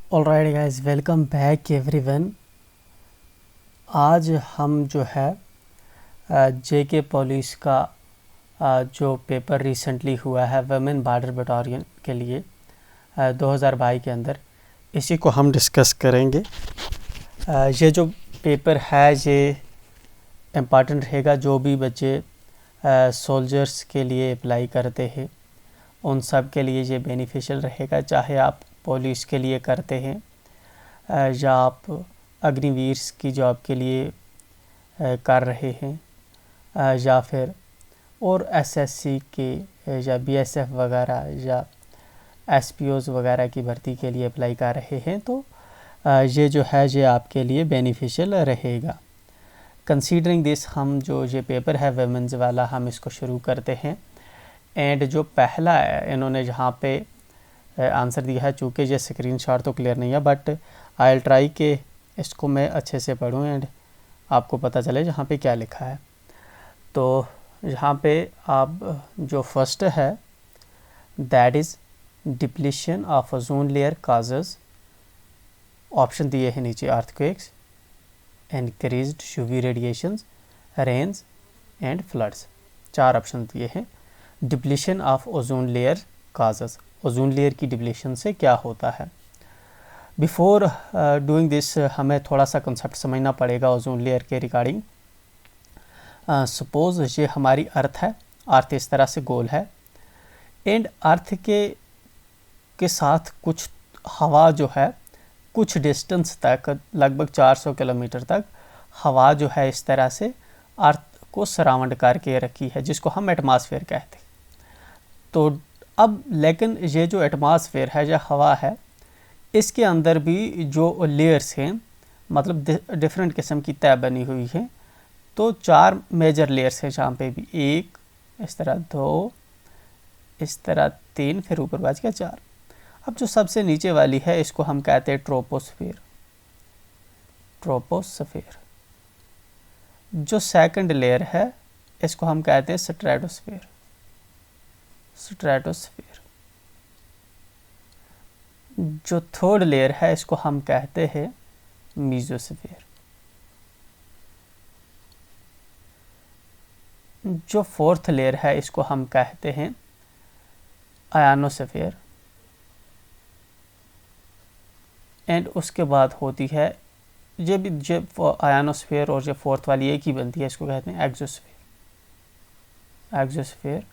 Alright guys, welcome back everyone. आज हम जो है जेके पुलिस का जो पेपर रिसेंटली हुआ है वुमेन बॉर्डर बटालियन के लिए 2022 के अंदर, इसी को हम डिस्कस करेंगे। ये जो पेपर है ये इम्पॉर्टेंट रहेगा। जो भी बच्चे सोल्जर्स के लिए अप्लाई करते हैं उन सब के लिए ये बेनिफिशियल रहेगा, चाहे आप पुलिस के लिए करते हैं या आप अग्निवीर की जॉब के लिए कर रहे हैं या फिर और एसएससी के या बीएसएफ वगैरह या एसपीओज वगैरह की भर्ती के लिए अप्लाई कर रहे हैं, तो ये जो है ये आपके लिए बेनिफिशियल रहेगा। कंसीडरिंग दिस, हम जो ये पेपर है वुमेन्स वाला, हम इसको शुरू करते हैं। एंड जो पहला है, इन्होंने जहाँ पे आंसर दिया है, चूँकि ये स्क्रीनशॉट तो क्लियर नहीं है, बट आई विल ट्राई कि इसको मैं अच्छे से पढूं एंड आपको पता चले जहाँ पे क्या लिखा है। तो यहाँ पे आप जो फर्स्ट है, that is depletion of ozone layer causes, option दिए हैं नीचे, earthquakes, increased UV radiations, rains and floods. 4 option दिए हैं। Depletion of ozone layer causes, ozone layer की डिप्लीशन से क्या होता है। बिफोर डूइंग दिस हमें थोड़ा सा कंसेप्ट समझना पड़ेगा ओजोन लेयर के रिगार्डिंग। सपोज ये हमारी अर्थ है, अर्थ इस तरह से गोल है एंड अर्थ के साथ कुछ हवा जो है कुछ डिस्टेंस तक, लगभग 400 किलोमीटर तक हवा जो है इस तरह से अर्थ को सराउंड करके रखी है, जिसको हम एटमॉस्फेयर कहते हैं। तो अब लेकिन ये जो एटमॉस्फेयर है या हवा है, इसके अंदर भी जो लेयर्स हैं, मतलब डिफरेंट किस्म की तय बनी हुई है। तो 4 मेजर लेयर्स हैं जहाँ पे भी, 1 इस तरह, 2 इस तरह, 3, फिर ऊपर बच गया 4। अब जो सबसे नीचे वाली है इसको हम कहते हैं ट्रोपोस्फीयर। ट्रोपोस्फीयर। जो सेकंड लेयर है इसको हम कहते हैं स्ट्रेटोस्फीयर। स्ट्रेटोस्फीयर। जो थर्ड लेयर है इसको हम कहते हैं मीजोस्फीयर। जो फोर्थ लेयर है इसको हम कहते हैं आयनोस्फीयर। एंड उसके बाद होती है ये भी, जो आयनोस्फीयर और जो फोर्थ वाली एक ही बनती है, इसको कहते हैं एक्सोस्फीयर। एक्सोस्फीयर।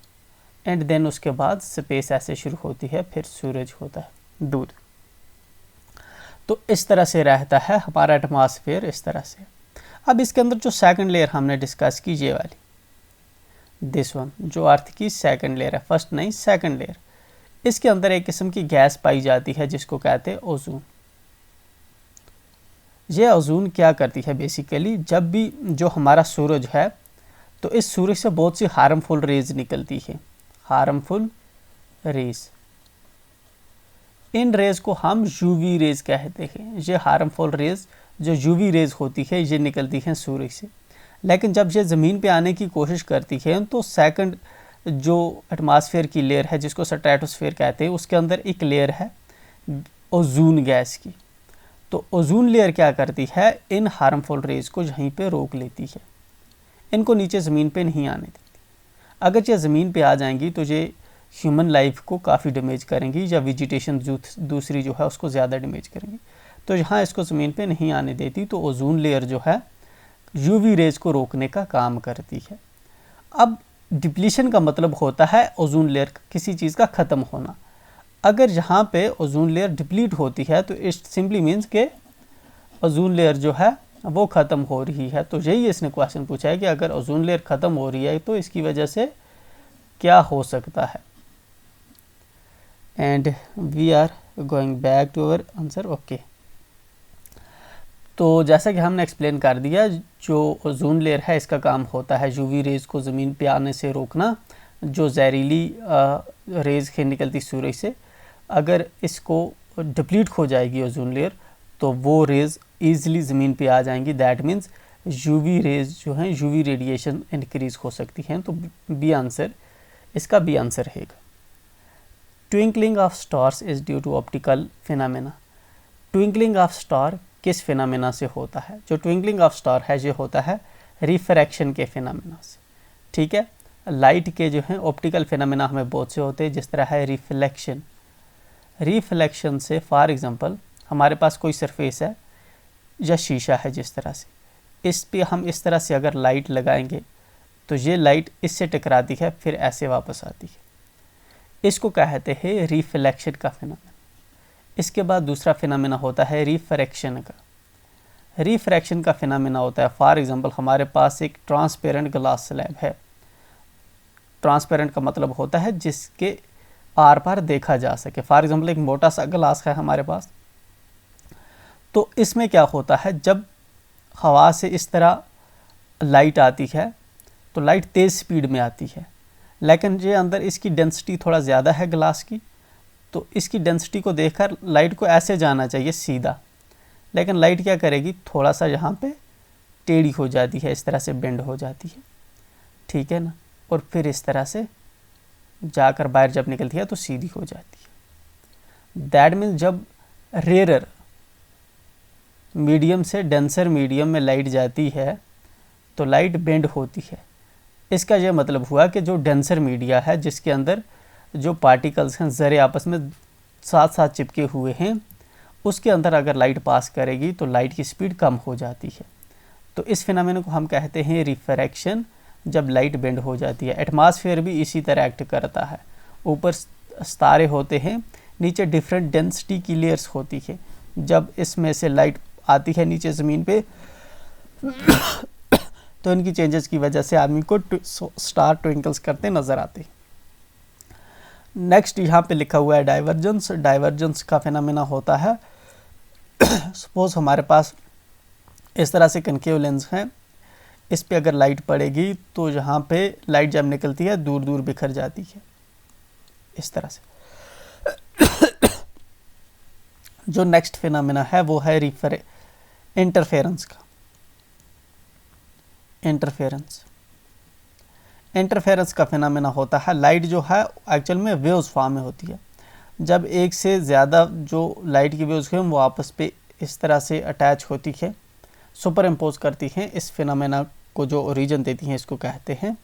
एंड देन उसके बाद स्पेस ऐसे शुरू होती है, फिर सूरज होता है, दूध। तो इस तरह से रहता है हमारा एटमॉस्फेयर, इस तरह से। अब इसके अंदर जो सेकंड लेयर हमने डिस्कस की, ये वाली, दिस वन, जो अर्थ की सेकंड लेयर है, फर्स्ट नहीं सेकंड लेयर, इसके अंदर एक किस्म की गैस पाई जाती है जिसको कहते हैं ओजोन। ये ओजोन क्या करती है बेसिकली, जब भी जो हमारा सूरज है, तो इस सूरज से बहुत सी हार्मफुल रेज निकलती है, हार्मफुल रेज। इन रेज को हम यूवी रेज कहते हैं। ये हार्मफुल रेज जो यूवी रेज होती है ये निकलती हैं सूरज से, लेकिन जब ये ज़मीन पे आने की कोशिश करती है तो सेकंड जो एटमॉस्फेयर की लेयर है जिसको स्ट्रेटोस्फेयर कहते हैं, उसके अंदर एक लेयर है ओजोन गैस की। तो ओजोन लेयर क्या करती है, इन हार्मफुल रेज को यहीं पे रोक लेती है, इनको नीचे ज़मीन पे नहीं आने देती। अगर ये ज़मीन पे आ जाएंगी तो ये ह्यूमन लाइफ को काफ़ी डैमेज करेंगी, या वेजिटेशन दूसरी जो है उसको ज़्यादा डैमेज करेंगी। तो यहाँ इसको ज़मीन पे नहीं आने देती, तो ओजोन लेयर जो है यूवी रेज को रोकने का काम करती है। अब डिप्लीशन का मतलब होता है ओजोन लेयर किसी चीज़ का ख़त्म होना। अगर यहाँ पे ओजोन लेयर डिप्लीट होती है तो इट सिंपली मीन्स के ओजोन लेयर जो है वो ख़त्म हो रही है। तो यही इसने क्वेश्चन पूछा है कि अगर ओजोन लेयर ख़त्म हो रही है तो इसकी वजह से क्या हो सकता है। And we are going back to our answer. Okay, तो जैसा कि हमने एक्सप्लेन कर दिया, जो ओजोन लेयर है इसका काम होता है यूवी रेज को ज़मीन पे आने से रोकना। जो जहरीली रेज के निकलती सूरज से, अगर इसको डिप्लीट हो जाएगी ओजोन लेयर तो वो रेज ईजिली ज़मीन पे आ जाएंगी। दैट मीन्स यूवी रेज जो हैं, यूवी रेडिएशन इंक्रीज हो सकती हैं। तो बी आंसर, इसका बी आंसर रहेगा। Twinkling of stars is due to optical phenomena. Twinkling of star किस फिनोमेना से होता है? जो ट्विंकलिंग ऑफ स्टार है ये होता है रिफ्रैक्शन के फिनोमेना से, ठीक है। लाइट के जो हैं ऑप्टिकल फिनोमेना हमें बहुत से होते हैं, जिस तरह है रिफ्लेक्शन। रिफ्लेक्शन से फॉर एग्जांपल हमारे पास कोई सरफेस है या शीशा है, जिस तरह से इस पे हम इस तरह से अगर लाइट लगाएंगे तो ये लाइट इससे टकराती है, फिर ऐसे वापस आती है। इसको कहते हैं रिफ्लेक्शन का फिनोमेना। इसके बाद दूसरा फिनोमेना होता है रिफ्रैक्शन का। रिफ्रैक्शन का फिनोमेना होता है फॉर एग्जांपल हमारे पास एक ट्रांसपेरेंट ग्लास स्लैब है। ट्रांसपेरेंट का मतलब होता है जिसके आर पार देखा जा सके। फॉर एग्जांपल एक मोटा सा ग्लास है हमारे पास, तो इसमें क्या होता है, जब हवा से इस तरह लाइट आती है तो लाइट तेज़ स्पीड में आती है, लेकिन ये अंदर इसकी डेंसिटी थोड़ा ज़्यादा है ग्लास की, तो इसकी डेंसिटी को देखकर लाइट को ऐसे जाना चाहिए सीधा, लेकिन लाइट क्या करेगी, थोड़ा सा यहाँ पे टेढ़ी हो जाती है, इस तरह से बेंड हो जाती है, ठीक है ना, और फिर इस तरह से जाकर बाहर जब निकलती है तो सीधी हो जाती है। दैट मीन्स जब रेयर मीडियम से डेंसर मीडियम में लाइट जाती है तो लाइट बेंड होती है। इसका यह मतलब हुआ कि जो डेंसर मीडिया है, जिसके अंदर जो पार्टिकल्स हैं ज़रे आपस में साथ साथ चिपके हुए हैं, उसके अंदर अगर लाइट पास करेगी तो लाइट की स्पीड कम हो जाती है। तो इस फिनोमेना को हम कहते हैं रिफ्रैक्शन, जब लाइट बेंड हो जाती है। एटमॉस्फेयर भी इसी तरह एक्ट करता है। ऊपर सितारे होते हैं, नीचे डिफरेंट डेंसिटी की लेयर्स होती है। जब इसमें से लाइट आती है नीचे ज़मीन पे तो इनकी चेंजेस की वजह से आदमी को स्टार ट्विंकल्स करते नज़र आते हैं। नेक्स्ट यहाँ पे लिखा हुआ है डाइवर्जेंस। डाइवर्जेंस का फिनोमेना होता है सपोज हमारे पास इस तरह से कनकेव लेंस है, इस पे अगर लाइट पड़ेगी तो यहाँ पे लाइट जब निकलती है दूर दूर बिखर जाती है इस तरह से। जो नेक्स्ट फिनोमेना है वो है इंटरफेरेंस का। इंटरफेरेंस का फिनोमेना होता है, लाइट जो है एक्चुअल में वेव्स फॉर्म में होती है। जब एक से ज़्यादा जो लाइट की वेव्स हैं वो आपस पे इस तरह से अटैच होती है, सुपर इम्पोज करती हैं, इस फिनोमेना को जो ओरिजिन देती हैं इसको कहते हैं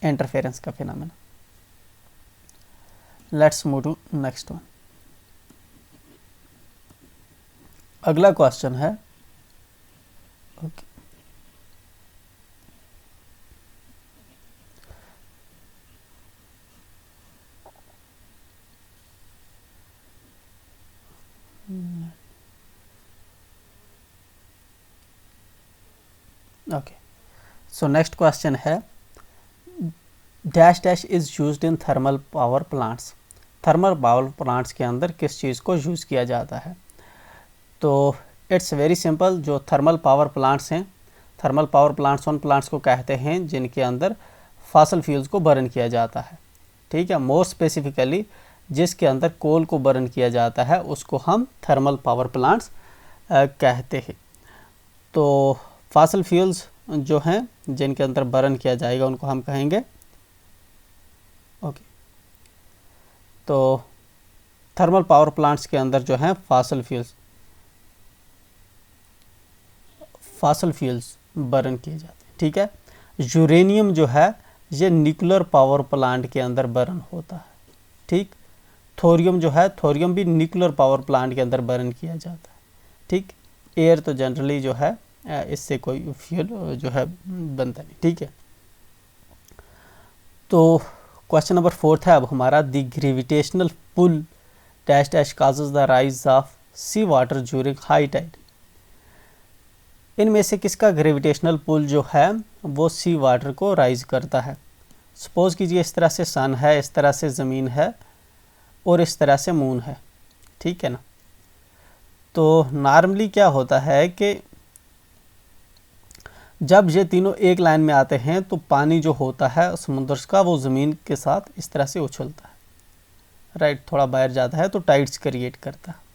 इंटरफेरेंस का phenomena. Let's move to next one. अगला क्वेश्चन है okay okay so next question है dash dash is used in thermal power plants. Thermal power plants के अंदर किस चीज़ को यूज़ किया जाता है? तो इट्स वेरी सिंपल। जो थर्मल पावर प्लांट्स हैं, थर्मल पावर प्लांट्स उन प्लांट्स को कहते हैं जिनके अंदर फॉसल फ्यूल्स को बर्न किया जाता है, ठीक है। मोर स्पेसिफिकली जिसके अंदर कोल को बर्न किया जाता है उसको हम थर्मल पावर प्लांट्स कहते हैं। तो फॉसल फ्यूल्स जो हैं जिनके अंदर बर्न किया जाएगा उनको हम कहेंगे ओके। तो थर्मल पावर प्लांट्स के अंदर जो हैं फॉसल फ्यूल्स बर्न किए जाते हैं, ठीक है। यूरेनियम जो है ये न्यूक्लियर पावर प्लांट के अंदर बर्न होता है, ठीक। थोरियम जो है, थोरियम भी न्यूक्लियर पावर प्लांट के अंदर बर्न किया जाता है, ठीक। एयर तो जनरली जो है इससे कोई फ्यूल जो है बनता नहीं, ठीक है। तो क्वेश्चन नंबर 4 है अब हमारा, the gravitational pull dash dash causes the rise of sea water during high tide. इनमें से किसका ग्रेविटेशनल पुल जो है वो सी वाटर को राइज करता है? सपोज कीजिए इस तरह से सन है, इस तरह से ज़मीन है और इस तरह से मून है, ठीक है ना। तो नॉर्मली क्या होता है कि जब ये तीनों एक लाइन में आते हैं तो पानी जो होता है समुद्र का वो ज़मीन के साथ इस तरह से उछलता है, राइट। थोड़ा बाहर जाता है तो टाइड्स क्रिएट करता है।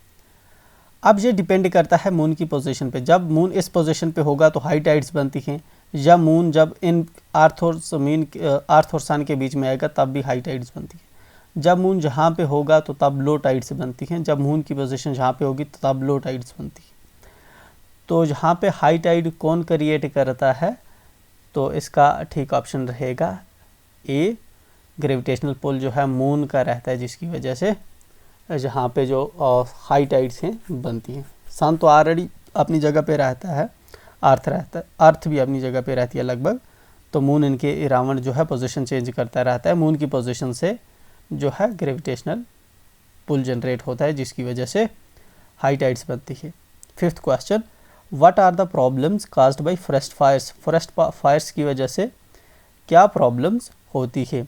अब ये डिपेंड करता है मून की पोजीशन पे। जब मून इस पोजीशन पे होगा तो हाई टाइड्स बनती हैं, या मून जब इन अर्थ और सन के बीच में आएगा तब भी हाई टाइड्स बनती है। जब मून जहाँ पे होगा तो तब लो टाइड्स बनती हैं, जब मून की पोजीशन जहाँ पे होगी तो तब लो टाइड्स बनती है। तो जहाँ पे हाई टाइड कौन क्रिएट करता है, तो इसका ठीक ऑप्शन रहेगा ए, ग्रेविटेशनल पुल जो है मून का रहता है, जिसकी वजह से जहाँ पे जो हाई टाइड्स हैं बनती हैं। सन तो ऑलरेडी अपनी जगह पे रहता है, अर्थ रहता है, अर्थ भी अपनी जगह पे रहती है लगभग, तो मून इनके अराउंड जो है पोजीशन चेंज करता रहता है। मून की पोजीशन से जो है ग्रेविटेशनल पुल जनरेट होता है, जिसकी वजह से हाई टाइड्स बनती है। Fifth question, what are the problems caused by forest fires? Forest fires की वजह से क्या प्रॉब्लम्स होती है?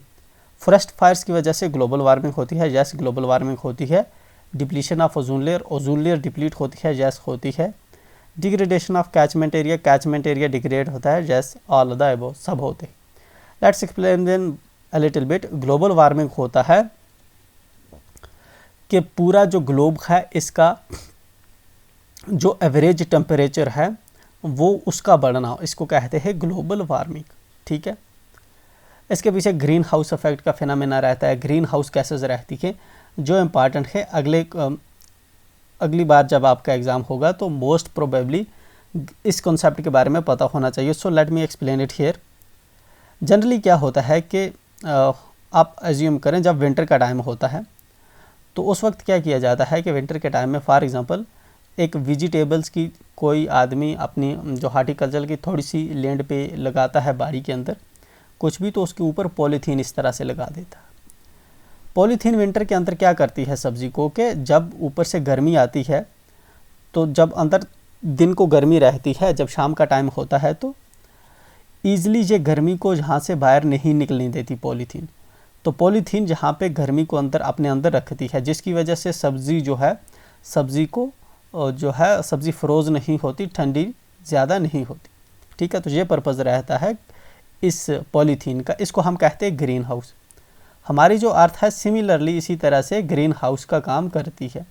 फॉरेस्ट फायर्स की वजह से ग्लोबल वार्मिंग होती है, यस ग्लोबल वार्मिंग होती है। Depletion of ozone layer deplete होती है, यस होती है। Degradation of catchment area degrade होता है, यस ऑल द अबव, सब होते हैं। Let's explain then a little bit. Global warming होता है कि पूरा जो ग्लोब है इसका जो एवरेज टेम्परेचर है वो उसका बढ़ना, इसको कहते हैं ग्लोबल वार्मिंग, ठीक है। इसके पीछे ग्रीन हाउस इफेक्ट का फिनोमेना रहता है, ग्रीन हाउस गैसेस रहती है, जो इम्पॉर्टेंट है। अगली बार जब आपका एग्ज़ाम होगा तो मोस्ट प्रोबेबली इस कॉन्सेप्ट के बारे में पता होना चाहिए। So let me explain it here. Generally क्या होता है कि आप एज्यूम करें जब विंटर का टाइम होता है तो उस वक्त क्या किया जाता है कि विंटर के टाइम में फॉर एग्ज़ाम्पल एक वेजिटेबल्स की कोई आदमी अपनी जो हार्टिकल्चर की थोड़ी सी लैंड पे लगाता है बाड़ी के अंदर कुछ भी, तो उसके ऊपर पॉलीथीन इस तरह से लगा देता है। पॉलीथीन विंटर के अंदर क्या करती है सब्ज़ी को कि जब ऊपर से गर्मी आती है तो जब अंदर दिन को गर्मी रहती है, जब शाम का टाइम होता है तो ईज़िली ये गर्मी को जहाँ से बाहर नहीं निकलने देती पॉलीथीन। तो पॉलीथीन जहाँ पे गर्मी को अंदर अपने अंदर रखती है, जिसकी वजह से सब्ज़ी जो है सब्ज़ी फ्रोज़ नहीं होती, ठंडी ज़्यादा नहीं होती, ठीक है। तो ये पर्पज़ रहता है इस पॉलीथीन का, इसको हम कहते हैं ग्रीन हाउस। हमारी जो अर्थ है सिमिलरली इसी तरह से ग्रीन हाउस का काम करती है।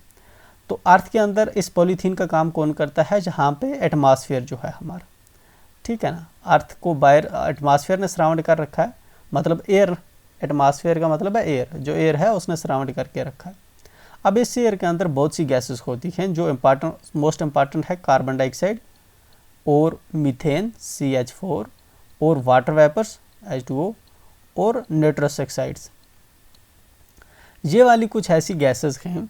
तो अर्थ के अंदर इस पॉलीथीन का काम कौन करता है? जहाँ पे एटमॉस्फेयर जो है हमारा, ठीक है ना, अर्थ को बाहर एटमॉस्फेयर ने सराउंड कर रखा है, मतलब एयर, एटमॉस्फेयर का मतलब है एयर, जो एयर है उसने सराउंड करके रखा है। अब इस एयर के अंदर बहुत सी गैसेस होती हैं, जो मोस्ट इम्पॉर्टेंट है कार्बन डाइऑक्साइड और मीथेन CH4 और वाटर वेपर्स H2O और नाइट्रस ऑक्साइड्स। ये वाली कुछ ऐसी गैसेस हैं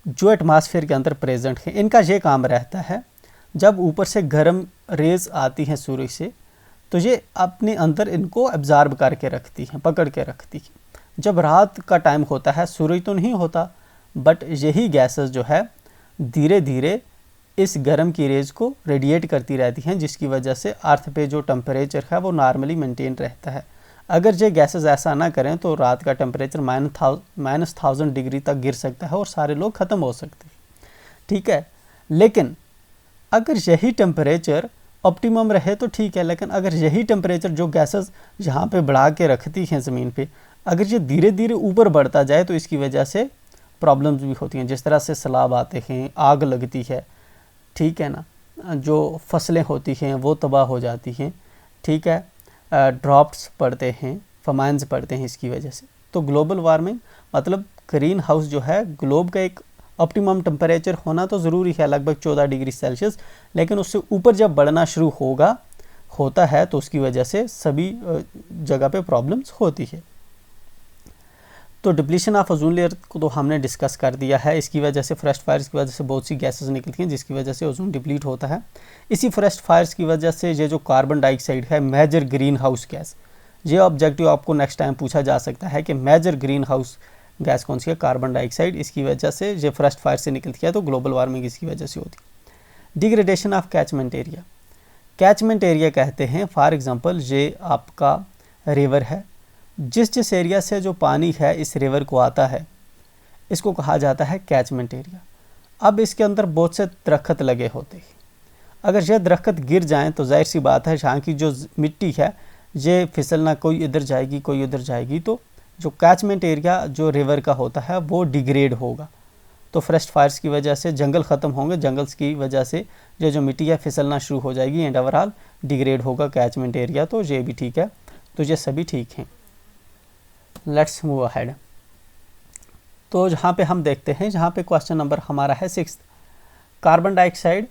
जो एटमॉस्फेयर के अंदर प्रेजेंट हैं। इनका ये काम रहता है जब ऊपर से गर्म रेज आती हैं सूरज से तो ये अपने अंदर इनको एब्जॉर्ब करके रखती हैं, पकड़ के रखती हैं। जब रात का टाइम होता है सूरज तो नहीं होता, बट यही गैसेस जो है धीरे धीरे इस गर्म की रेज को रेडिएट करती रहती हैं, जिसकी वजह से अर्थ पे जो टेम्परेचर है वो नॉर्मली मेंटेन रहता है। अगर ये गैसेस ऐसा ना करें तो रात का टेम्परेचर -1000 डिग्री तक गिर सकता है और सारे लोग ख़त्म हो सकते हैं, ठीक है। लेकिन अगर यही टेम्परेचर ऑप्टिमम रहे तो ठीक है, लेकिन अगर यही टेम्परेचर जो गैसेस यहाँ पे बढ़ा के रखती हैं ज़मीन पे, अगर ये धीरे धीरे ऊपर बढ़ता जाए तो इसकी वजह से प्रॉब्लम्स भी होती हैं। जिस तरह से सैलाब आते हैं, आग लगती है, ठीक है ना, जो फसलें होती हैं वो तबाह हो जाती हैं, ठीक है, ड्रॉप्स पड़ते हैं, फमाइन्स पड़ते हैं इसकी वजह से। तो ग्लोबल वार्मिंग मतलब ग्रीन हाउस जो है, ग्लोब का एक ऑप्टिमम टेम्परेचर होना तो ज़रूरी है लगभग 14 डिग्री सेल्सियस, लेकिन उससे ऊपर जब बढ़ना शुरू होता है तो उसकी वजह से सभी जगह पे प्रॉब्लम्स होती है। तो डिप्लीशन ऑफ ओजोन लेयर को तो हमने डिस्कस कर दिया है। इसकी वजह से फॉरेस्ट फायर्स की वजह से बहुत सी गैसेस निकलती हैं, जिसकी वजह से ओजोन डिप्लीट होता है। इसी फॉरेस्ट फायर्स की वजह से ये जो कार्बन डाइऑक्साइड है, मेजर ग्रीन हाउस गैस, ये ऑब्जेक्टिव आपको नेक्स्ट टाइम पूछा जा सकता है कि मेजर ग्रीन हाउस गैस कौन सी है? Carbon dioxide. इसकी वजह से ये फॉरेस्ट फायर से निकलती है, तो ग्लोबल वार्मिंग इसकी वजह से होती है। Degradation of catchment area, catchment area कहते हैं फॉर एग्जांपल ये आपका रिवर है, जिस एरिया से जो पानी है इस रिवर को आता है इसको कहा जाता है कैचमेंट एरिया। अब इसके अंदर बहुत से दरख्त लगे होते हैं, अगर ये दरख्त गिर जाएं तो जाहिर सी बात है यहाँ की जो मिट्टी है ये फिसलना, कोई इधर जाएगी कोई उधर जाएगी, तो जो कैचमेंट एरिया जो रिवर का होता है वो डिग्रेड होगा। तो फॉरेस्ट फायर्स की वजह से जंगल ख़त्म होंगे, जंगल्स की वजह से जो मिट्टी है फिसलना शुरू हो जाएगी एंड ओवरऑल डिग्रेड होगा कैचमेंट एरिया। तो ये भी ठीक है, तो ये सभी ठीक हैं। Let's move ahead. तो जहाँ पे हम देखते हैं, जहाँ पे क्वेश्चन नंबर हमारा है 6, carbon dioxide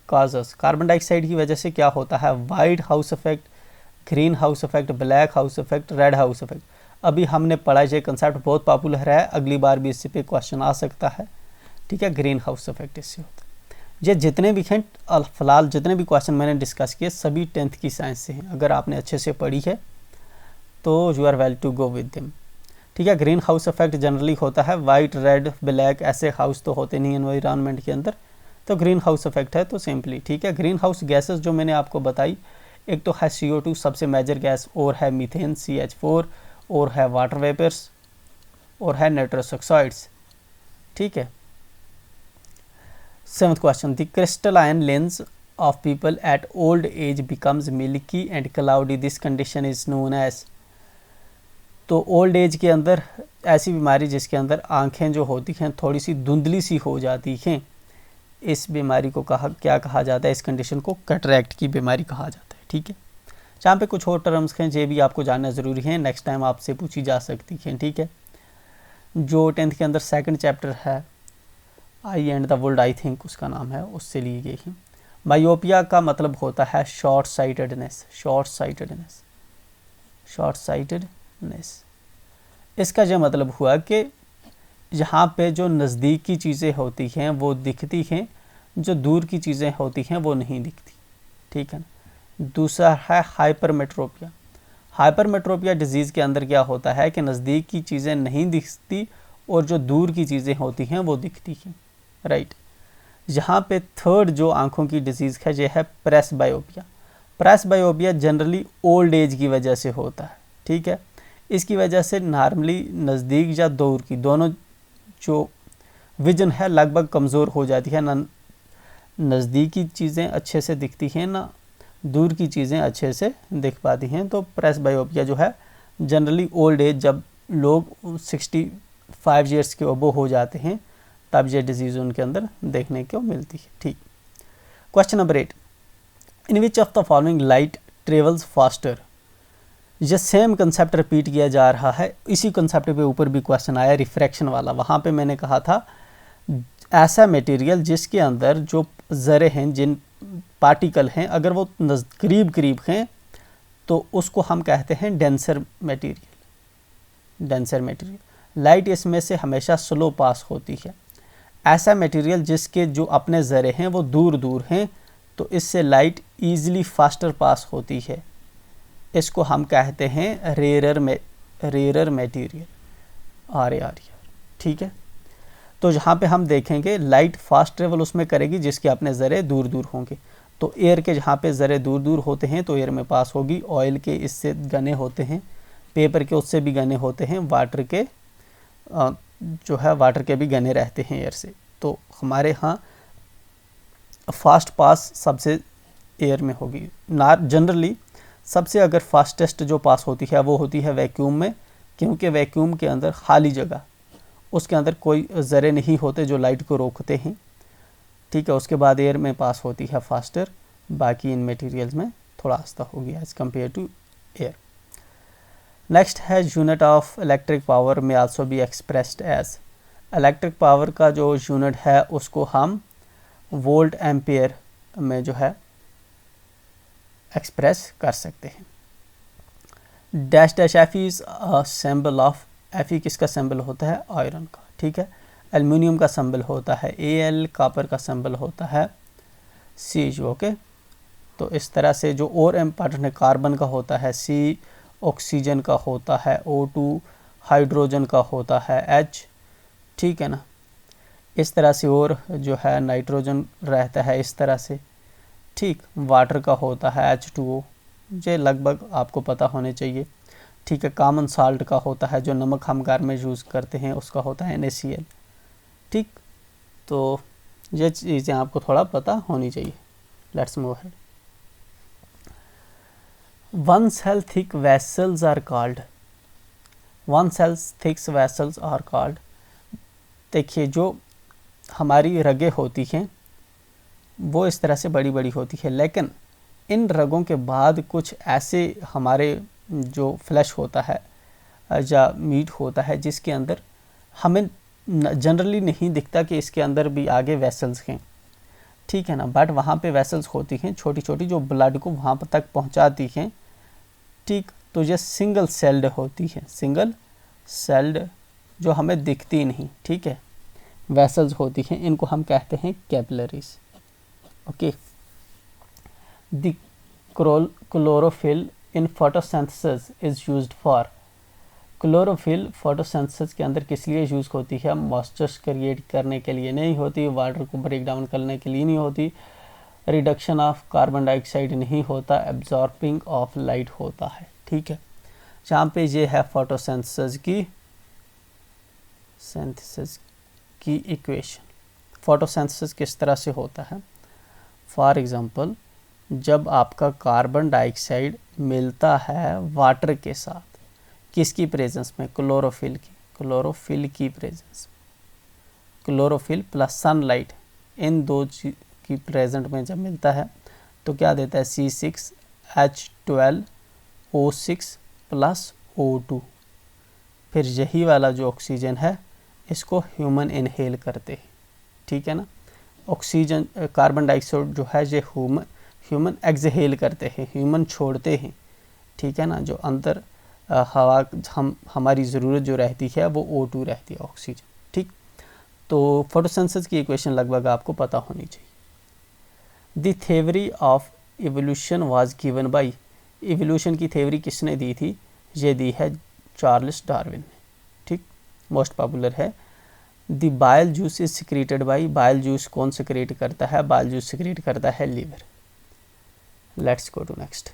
causes. Carbon dioxide की वजह से क्या होता है, white house effect, green house effect, black house effect, red house effect. अभी हमने पढ़ा, ये कंसेप्ट बहुत पॉपुलर है, अगली बार भी इससे पे क्वेश्चन आ सकता है, ठीक है। ग्रीन हाउस इफेक्ट इससे होता है। ये जितने भी हैं फिलहाल जितने भी क्वेश्चन मैंने डिस्कस किए सभी 10th की साइंस से हैं। अगर आपने अच्छे से पढ़ी है तो you are well to go with them, ठीक है। ग्रीन हाउस इफेक्ट जनरली होता है वाइट, रेड, ब्लैक, ऐसे हाउस तो होते नहीं एनवायरनमेंट के अंदर, तो ग्रीन हाउस इफेक्ट है तो सिंपली, ठीक है। ग्रीन हाउस गैसेस जो मैंने आपको बताई, एक तो है CO2 सबसे मेजर गैस, और है मीथेन CH4, और है वाटर वेपर्स, और है नाइट्रस ऑक्साइड्स, ठीक है। 7th question, the crystalline lens of people at old age becomes milky and cloudy, this condition is known as. तो ओल्ड एज के अंदर ऐसी बीमारी जिसके अंदर आंखें जो होती हैं थोड़ी सी धुंधली सी हो जाती हैं, इस बीमारी को क्या कहा जाता है, इस कंडीशन को कैटरैक्ट की बीमारी कहा जाता है, ठीक है। जहाँ पे कुछ और टर्म्स हैं जो भी आपको जानना ज़रूरी है, नेक्स्ट टाइम आपसे पूछी जा सकती हैं, ठीक है। जो 10th के अंदर 2nd चैप्टर है, I and the world, I think उसका नाम है, उससे ली गई है। मायोपिया का मतलब होता है short sightedness, short sightedness, short sightedness. इसका जो मतलब हुआ कि यहाँ पे जो नज़दीक की चीज़ें होती हैं वो दिखती हैं, जो दूर की चीज़ें होती हैं वो नहीं दिखती, ठीक है ना। दूसरा है हाइपरमेट्रोपिया। हाइपरमेट्रोपिया डिजीज़ के अंदर क्या होता है कि नज़दीक की चीज़ें नहीं दिखती और जो दूर की चीज़ें होती हैं वो दिखती हैं, राइट। यहाँ पे 3rd जो आँखों की डिजीज़ है ये है presbyopia. Presbyopia generally old age की वजह से होता है, ठीक है। इसकी वजह से नॉर्मली नज़दीक या दूर की दोनों जो विजन है लगभग कमज़ोर हो जाती है, ना नज़दीक की चीज़ें अच्छे से दिखती हैं ना दूर की चीज़ें अच्छे से दिख पाती हैं। तो प्रेसबायोपिया जो है जनरली ओल्ड एज, जब लोग 65 ईयर्स के अबो हो जाते हैं तब ये डिजीज़ उनके अंदर देखने को मिलती है, ठीक। Question number 8, in which of the following light travels faster. ये सेम कंसेप्ट रिपीट किया जा रहा है, इसी कंसेप्ट पे ऊपर भी क्वेश्चन आया रिफ्रैक्शन वाला। वहाँ पे मैंने कहा था ऐसा मटेरियल जिसके अंदर जो ज़रे हैं, जिन पार्टिकल हैं, अगर वो करीब करीब हैं तो उसको हम कहते हैं denser material, denser material. Light इसमें से हमेशा स्लो पास होती है। ऐसा मटेरियल जिसके जो अपने ज़रे हैं वो दूर दूर हैं तो इससे लाइट ईज़िली फास्टर पास होती है, इसको हम कहते हैं रेयर मटेरियल, RAR, ठीक है। तो जहाँ पे हम देखेंगे लाइट फास्ट ट्रेवल उसमें करेगी जिसके अपने ज़रे दूर दूर होंगे। तो एयर के जहाँ पे ज़रे दूर दूर होते हैं तो एयर में पास होगी, ऑयल के इससे घने होते हैं, पेपर के उससे भी घने होते हैं, वाटर के जो है वाटर के भी घने रहते हैं एयर से। तो हमारे यहाँ फास्ट पास सबसे एयर में होगी। जनरली सबसे अगर फास्टेस्ट जो पास होती है वो होती है वैक्यूम में, क्योंकि वैक्यूम के अंदर खाली जगह, उसके अंदर कोई ज़रे नहीं होते जो लाइट को रोकते हैं, ठीक है। उसके बाद एयर में पास होती है फास्टर, बाकी इन मटेरियल्स में थोड़ा आस्ता होगी as compare to air. Next है unit of electric power may also be expressed as. Electric power का जो यूनिट है उसको हम वोल्ट एम्पेयर में जो है एक्सप्रेस कर सकते हैं। Dash dash F is symbol of, F किसका सिंबल होता है, आयरन का, ठीक है। एल्युमिनियम का सिंबल होता है Al, कॉपर का सिंबल होता है Cg, ओके। तो इस तरह से जो और इम्पॉर्टेंट है, कार्बन का होता है C, ऑक्सीजन का होता है O2, हाइड्रोजन का होता है H, ठीक है ना। इस तरह से और जो है नाइट्रोजन रहता है इस तरह से, ठीक। वाटर का होता है H2O, ये लगभग आपको पता होने चाहिए, ठीक है। कॉमन साल्ट का होता है जो नमक हम घर में यूज़ करते हैं उसका होता है NaCl, ठीक। तो ये चीज़ें आपको थोड़ा पता होनी चाहिए। Let's move ahead. One cell thick vessels are called, one cells thick vessels are called. देखिए जो हमारी रगें होती हैं वो इस तरह से बड़ी बड़ी होती है, लेकिन इन रगों के बाद कुछ ऐसे हमारे जो फ्लैश होता है या मीट होता है जिसके अंदर हमें जनरली नहीं दिखता कि इसके अंदर भी आगे वेसल्स हैं, ठीक है ना, बट वहाँ पे वेसल्स होती हैं छोटी छोटी जो ब्लड को वहाँ तक पहुँचाती हैं, ठीक। तो ये सिंगल सेल्ड होती है, सिंगल सेल्ड जो हमें दिखती नहीं, ठीक है, वेसल्स होती हैं, इनको हम कहते हैं capillaries. Okay, the chlorophyll in photosynthesis is used for, chlorophyll photosynthesis के अंदर किस लिए यूज़ होती है? मॉइस्चर क्रिएट करने के लिए नहीं होती, वाटर को ब्रेक डाउन करने के लिए नहीं होती, रिडक्शन ऑफ कार्बन डाइऑक्साइड नहीं होता, एब्जॉर्बिंग ऑफ लाइट होता है, ठीक है। जहाँ पे ये है फोटोसिंथेसिस की इक्वेशन। फोटोसिंथेसिस किस तरह से होता है? फॉर एग्जांपल, जब आपका कार्बन डाइऑक्साइड मिलता है वाटर के साथ, किसकी प्रेजेंस में? क्लोरोफिल की प्रेजेंस, क्लोरोफिल प्लस सनलाइट, इन दो की प्रेजेंट में जब मिलता है तो क्या देता है? C6H12O6 plus O2। फिर यही वाला जो ऑक्सीजन है इसको ह्यूमन इनहेल करते हैं, ठीक है ना। ऑक्सीजन कार्बन डाइऑक्साइड जो है ये ह्यूमन एक्सहेल करते हैं, ह्यूमन छोड़ते हैं, ठीक है ना। जो अंदर हवा हमारी ज़रूरत जो रहती है वो O2 रहती है, ऑक्सीजन, ठीक। तो फोटोसिंथेसिस की इक्वेशन लगभग आपको पता होनी चाहिए। The theory of evolution was given by, evolution की थ्योरी किसने दी थी? ये दी है चार्ल्स डार्विन ने, ठीक, मोस्ट पॉपुलर है। The bile juice is secreted by, bile juice कौन सिक्रेट करता है? बाइल जूस सिक्रेट करता है liver. Let's go to next.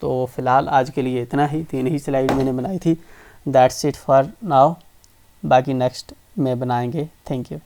तो फिलहाल आज के लिए इतना ही, 3 ही स्लाइड मैंने बनाई थी, दैट्स इट फॉर नाउ, बाकी नेक्स्ट में बनाएंगे। Thank you.